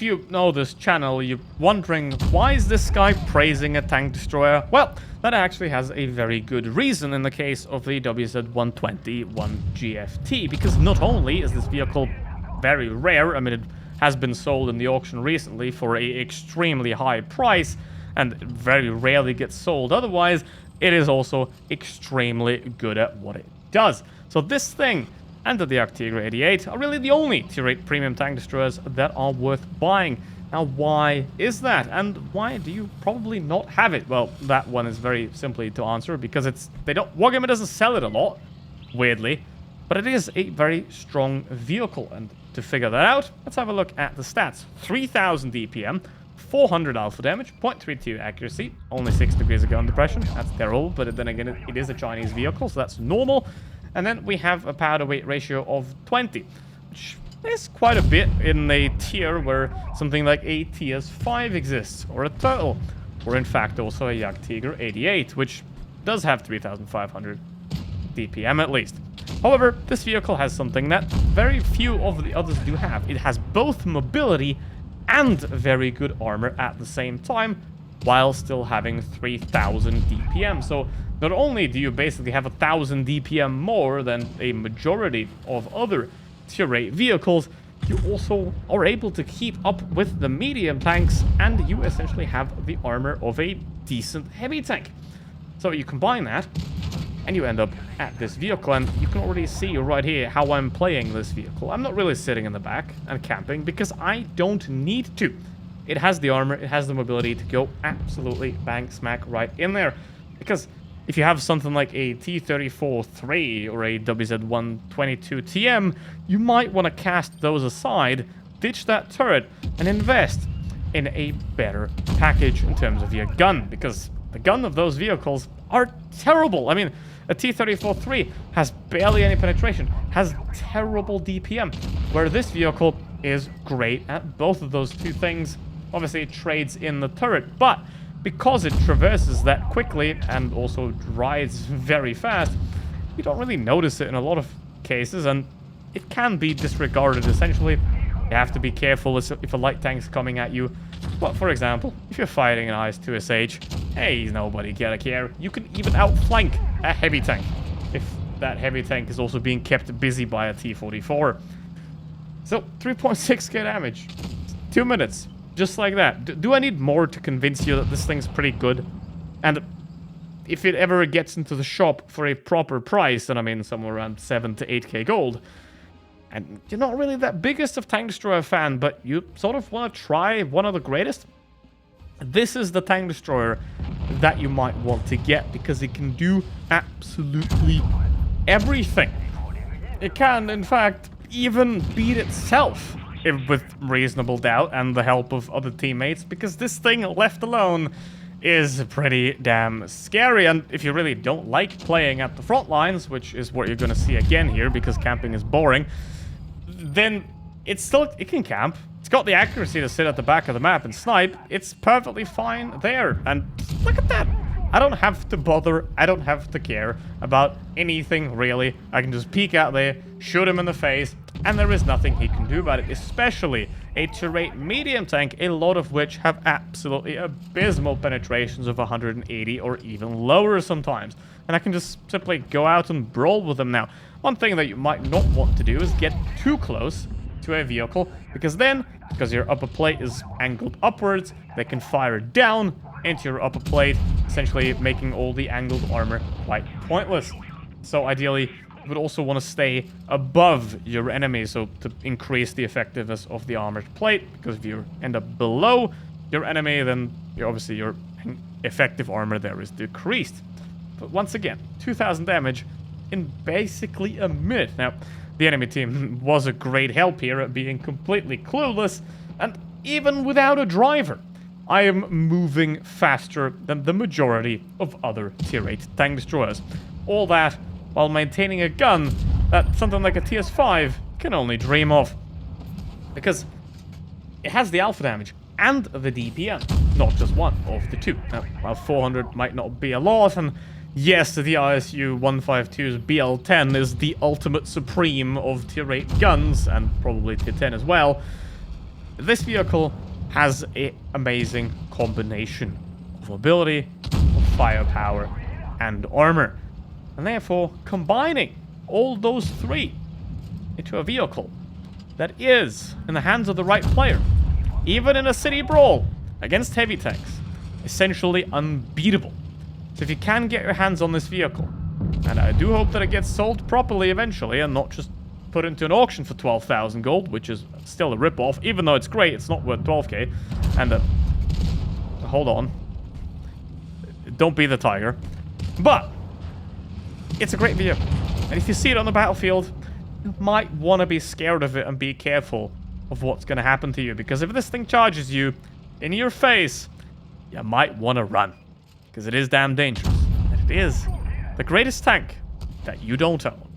if you know this channel, you're wondering, why is this guy praising a tank destroyer? Well, that actually has a very good reason in the case of the WZ-120 1GFT, because not only is this vehicle very rare, I mean, it has been sold in the auction recently for an extremely high price, and very rarely gets sold otherwise, it is also extremely good at what it does. So this thing and the Arctigra 88 are really the only Tier 8 premium tank destroyers that are worth buying. Now, why is that? And why do you probably not have it? Well, that one is very simply to answer, because Wargamer doesn't sell it a lot, weirdly, but it is a very strong vehicle. And to figure that out, let's have a look at the stats. 3000 DPM, 400 alpha damage, 0.32 accuracy, only 6 degrees of gun depression. That's terrible, but then again, it is a Chinese vehicle, so that's normal. And then we have a power-to-weight ratio of 20, which is quite a bit in a tier where something like a TS5 exists, or a Turtle, or in fact also a Arctigra 88, which does have 3500 DPM at least. However, this vehicle has something that very few of the others do have. It has both mobility and very good armor at the same time, while still having 3000 DPM. So not only do you basically have 1000 DPM more than a majority of other Tier 8 vehicles, you also are able to keep up with the medium tanks, and you essentially have the armor of a decent heavy tank. So you combine that, and you end up at this vehicle, and you can already see right here how I'm playing this vehicle. I'm not really sitting in the back and camping, because I don't need to. It has the armor, it has the mobility to go absolutely bang smack right in there. Because if you have something like a T-34-3 or a WZ-122 TM, you might want to cast those aside, ditch that turret, and invest in a better package in terms of your gun, because the gun of those vehicles are terrible. I mean, a T-34-3 has barely any penetration, has terrible DPM, where this vehicle is great at both of those two things. Obviously, it trades in the turret, but because it traverses that quickly and also rides very fast, you don't really notice it in a lot of cases, and it can be disregarded essentially. You have to be careful if a light tank's coming at you. But for example, if you're fighting an IS-2SH, hey, nobody gonna care. You can even outflank a heavy tank if that heavy tank is also being kept busy by a T-44. So 3.6k damage, 2 minutes. Just like that. Do I need more to convince you that this thing's pretty good? And if it ever gets into the shop for a proper price, then I mean somewhere around 7 to 8k gold, and you're not really that biggest of tank destroyer fan, but you sort of want to try one of the greatest, this is the tank destroyer that you might want to get, because it can do absolutely everything. It can, in fact, even beat itself, if with reasonable doubt and the help of other teammates, because this thing left alone is pretty damn scary. And if you really don't like playing at the front lines, which is what you're going to see again here because camping is boring, then it can camp. It's got the accuracy to sit at the back of the map and snipe. It's perfectly fine there. And look at that. I don't have to bother. I don't have to care about anything, really. I can just peek out there, shoot him in the face, and there is nothing he can do about it, especially a Tier 8 medium tank, a lot of which have absolutely abysmal penetrations of 180 or even lower sometimes. And I can just simply go out and brawl with them now. One thing that you might not want to do is get too close to a vehicle, because then, because your upper plate is angled upwards, they can fire down into your upper plate, essentially making all the angled armor quite pointless. So ideally, you would also want to stay above your enemy, so to increase the effectiveness of the armored plate, because if you end up below your enemy, then obviously your effective armor there is decreased. But once again, 2000 damage in basically a minute. Now, the enemy team was a great help here at being completely clueless, and even without a driver, I am moving faster than the majority of other Tier 8 tank destroyers. All that while maintaining a gun that something like a TS5 can only dream of. Because it has the alpha damage and the DPM, not just one of the two. Now, while 400 might not be a lot, and yes, the ISU 152's BL-10 is the ultimate supreme of Tier 8 guns, and probably Tier 10 as well, This vehicle has an amazing combination of mobility, of firepower, and armor. And therefore, combining all those three into a vehicle that is, in the hands of the right player, even in a city brawl against heavy tanks, essentially unbeatable. So if you can get your hands on this vehicle, and I do hope that it gets sold properly eventually and not just put into an auction for 12,000 gold, which is still a rip-off. Even though it's great, it's not worth 12k. And hold on. Don't be the tiger. But it's a great vehicle. And if you see it on the battlefield, you might want to be scared of it and be careful of what's going to happen to you. Because if this thing charges you in your face, you might want to run. Because it is damn dangerous. And it is the greatest tank that you don't own.